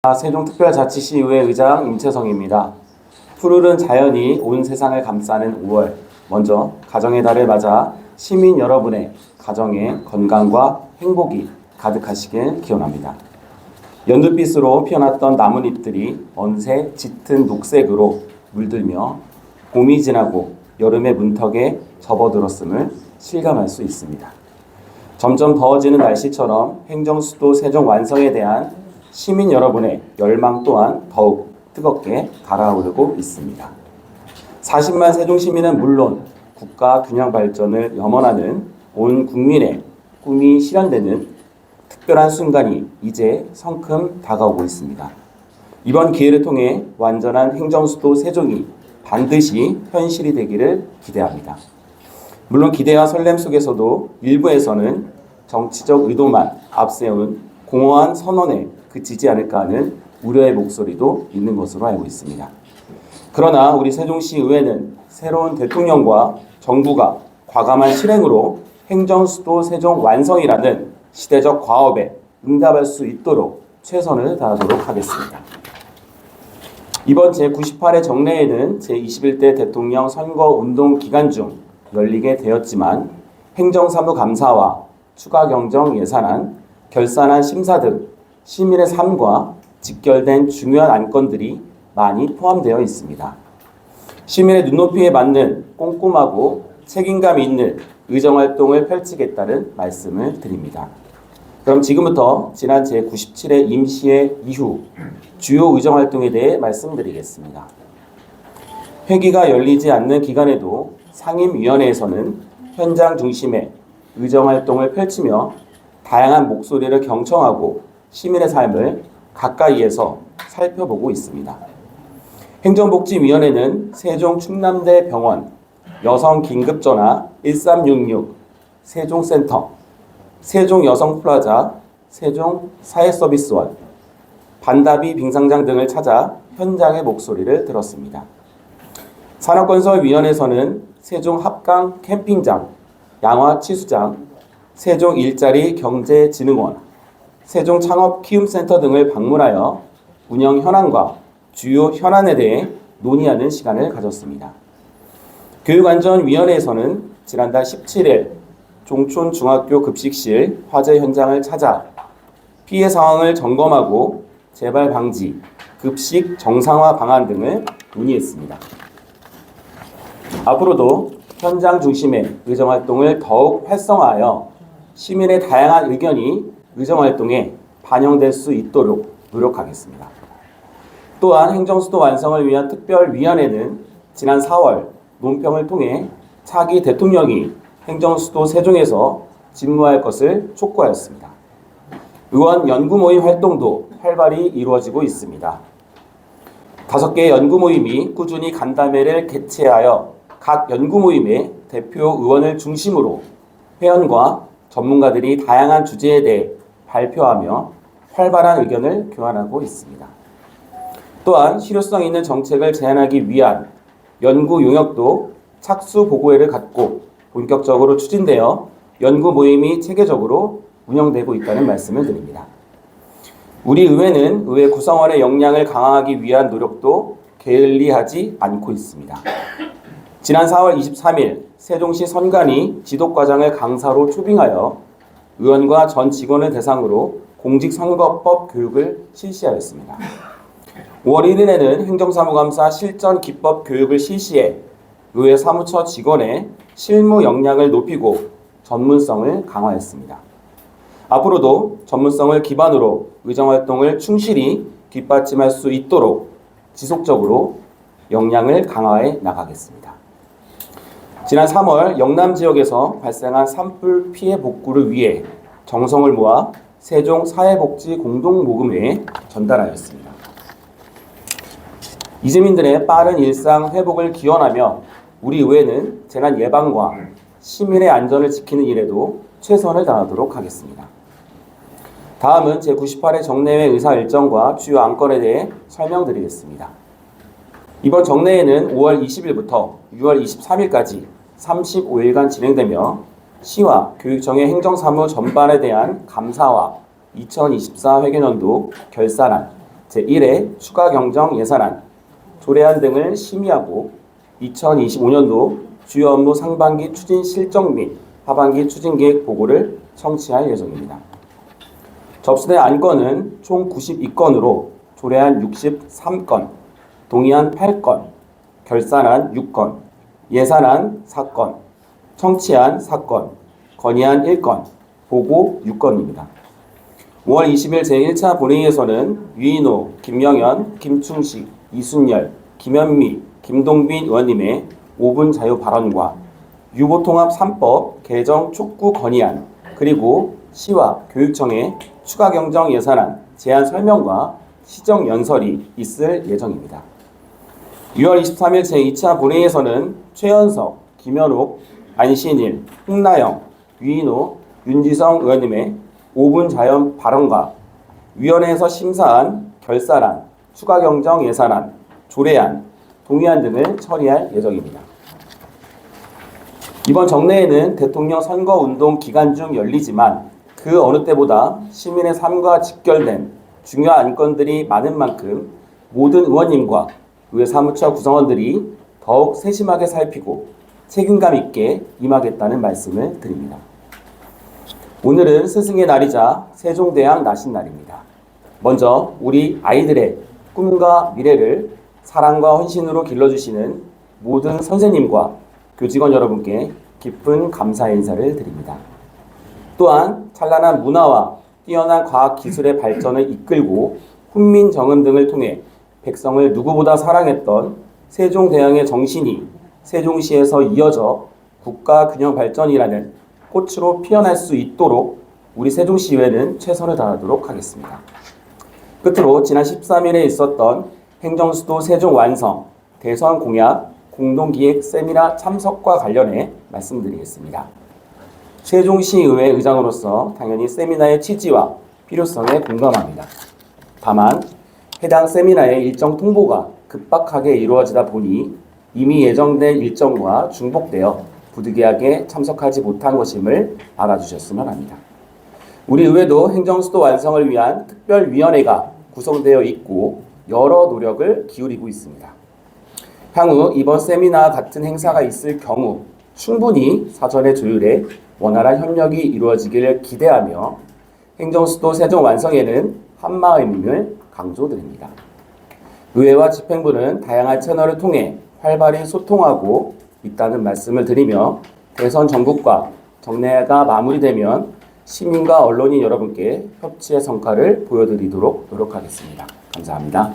세종특별자치시의회 의장 임채성입니다. 푸르른 자연이 온 세상을 감싸는 5월, 먼저 가정의 달을 맞아 시민 여러분의 가정에 건강과 행복이 가득하시길 기원합니다. 연두빛으로 피어났던 나뭇잎들이 언새 짙은 녹색으로 물들며 봄이 지나고 여름의 문턱에 접어들었음을 실감할 수 있습니다. 점점 더워지는 날씨처럼 행정수도 세종 완성에 대한 시민 여러분의 열망 또한 더욱 뜨겁게 달아오르고 있습니다. 40만 세종시민은 물론 국가 균형 발전을 염원하는 온 국민의 꿈이 실현되는 특별한 순간이 이제 성큼 다가오고 있습니다. 이번 기회를 통해 완전한 행정수도 세종이 반드시 현실이 되기를 기대합니다. 물론 기대와 설렘 속에서도 일부에서는 정치적 의도만 앞세운 공허한 선언에 그치지 않을까 하는 우려의 목소리도 있는 것으로 알고 있습니다. 그러나 우리 세종시 의회는 새로운 대통령과 정부가 과감한 실행으로 행정수도 세종 완성이라는 시대적 과업에 응답할 수 있도록 최선을 다하도록 하겠습니다. 이번 제98회 정례에는 제21대 대통령 선거운동 기간 중 열리게 되었지만 행정사무감사와 추가 경정 예산안, 결산안 심사 등 시민의 삶과 직결된 중요한 안건들이 많이 포함되어 있습니다. 시민의 눈높이에 맞는 꼼꼼하고 책임감 있는 의정활동을 펼치겠다는 말씀을 드립니다. 그럼 지금부터 지난 제97회 임시회 이후 주요 의정활동에 대해 말씀드리겠습니다. 회기가 열리지 않는 기간에도 상임위원회에서는 현장 중심의 의정활동을 펼치며 다양한 목소리를 경청하고 시민의 삶을 가까이에서 살펴보고 있습니다. 행정복지위원회는 세종 충남대 병원, 여성긴급전화 1366, 세종센터, 세종여성플라자, 세종사회서비스원, 반다비 빙상장 등을 찾아 현장의 목소리를 들었습니다. 산업건설위원회에서는 세종합강 캠핑장, 양화치수장, 세종일자리경제진흥원, 세종창업키움센터 등을 방문하여 운영 현황과 주요 현안에 대해 논의하는 시간을 가졌습니다. 교육안전위원회에서는 지난달 17일 종촌중학교 급식실 화재 현장을 찾아 피해 상황을 점검하고 재발 방지, 급식 정상화 방안 등을 논의했습니다. 앞으로도 현장 중심의 의정활동을 더욱 활성화하여 시민의 다양한 의견이 의정활동에 반영될 수 있도록 노력하겠습니다. 또한 행정수도 완성을 위한 특별위원회는 지난 4월 논평을 통해 차기 대통령이 행정수도 세종에서 집무할 것을 촉구하였습니다. 의원 연구모임 활동도 활발히 이루어지고 있습니다. 5개의 연구모임이 꾸준히 간담회를 개최하여 각 연구모임의 대표 의원을 중심으로 회원과 전문가들이 다양한 주제에 대해 발표하며 활발한 의견을 교환하고 있습니다. 또한 실효성 있는 정책을 제안하기 위한 연구 용역도 착수 보고회를 갖고 본격적으로 추진되어 연구 모임이 체계적으로 운영되고 있다는 말씀을 드립니다. 우리 의회는 의회 구성원의 역량을 강화하기 위한 노력도 게을리하지 않고 있습니다. 지난 4월 23일 세종시 선관위 지도과장을 강사로 초빙하여 의원과 전 직원을 대상으로 공직선거법 교육을 실시하였습니다. 5월 1일에는 행정사무감사 실전 기법 교육을 실시해 의회 사무처 직원의 실무 역량을 높이고 전문성을 강화했습니다. 앞으로도 전문성을 기반으로 의정활동을 충실히 뒷받침할 수 있도록 지속적으로 역량을 강화해 나가겠습니다. 지난 3월 영남 지역에서 발생한 산불 피해 복구를 위해 정성을 모아 세종사회복지 공동모금회에 전달하였습니다. 이주민들의 빠른 일상 회복을 기원하며 우리 의회는 재난 예방과 시민의 안전을 지키는 일에도 최선을 다하도록 하겠습니다. 다음은 제98회 정례회 의사 일정과 주요 안건에 대해 설명드리겠습니다. 이번 정례회는 5월 20일부터 6월 23일까지 35일간 진행되며 시와 교육청의 행정사무 전반에 대한 감사와 2024 회계연도 결산안, 제1회 추가 경정 예산안, 조례안 등을 심의하고 2025년도 주요 업무 상반기 추진 실적 및 하반기 추진 계획 보고를 청취할 예정입니다. 접수된 안건은 총 92건으로 조례안 63건, 동의안 8건, 결산안 6건, 예산안 4건, 청취안 4건, 건의안 1건, 보고 6건입니다. 5월 20일 제1차 본회의에서는 유인호, 김영현, 김충식, 이순열, 김현미, 김동빈 의원님의 5분 자유 발언과 유보통합 3법 개정 촉구 건의안, 그리고 시와 교육청의 추가 경정 예산안 제안 설명과 시정 연설이 있을 예정입니다. 6월 23일 제2차 본회의에서는 최연석, 김현옥, 안신일, 홍나영, 유인호, 윤지성 의원님의 5분 자연 발언과 위원회에서 심사한 결산안, 추가 경정 예산안, 조례안, 동의안 등을 처리할 예정입니다. 이번 정례에는 대통령 선거운동 기간 중 열리지만 그 어느 때보다 시민의 삶과 직결된 중요한 안건들이 많은 만큼 모든 의원님과 의회 사무처 구성원들이 더욱 세심하게 살피고 책임감 있게 임하겠다는 말씀을 드립니다. 오늘은 스승의 날이자 세종대왕 나신 날입니다. 먼저 우리 아이들의 꿈과 미래를 사랑과 헌신으로 길러주시는 모든 선생님과 교직원 여러분께 깊은 감사 인사를 드립니다. 또한 찬란한 문화와 뛰어난 과학기술의 발전을 이끌고 훈민정음 등을 통해 백성을 누구보다 사랑했던 세종대왕의 정신이 세종시에서 이어져 국가균형 발전이라는 꽃으로 피어날 수 있도록 우리 세종시의회는 최선을 다하도록 하겠습니다. 끝으로 지난 13일에 있었던 행정수도 세종 완성 대선 공약 공동기획 세미나 참석과 관련해 말씀드리겠습니다. 세종시의회 의장으로서 당연히 세미나의 취지와 필요성에 공감합니다. 다만 해당 세미나의 일정 통보가 급박하게 이루어지다 보니 이미 예정된 일정과 중복되어 부득이하게 참석하지 못한 것임을 알아주셨으면 합니다. 우리 의회도 행정수도 완성을 위한 특별위원회가 구성되어 있고 여러 노력을 기울이고 있습니다. 향후 이번 세미나와 같은 행사가 있을 경우 충분히 사전에 조율해 원활한 협력이 이루어지기를 기대하며 행정수도 세종 완성에는 한마음임을 강조드립니다. 의회와 집행부는 다양한 채널을 통해 활발히 소통하고 있다는 말씀을 드리며 대선 전국과 정례가 마무리되면 시민과 언론인 여러분께 협치의 성과를 보여드리도록 노력하겠습니다. 감사합니다.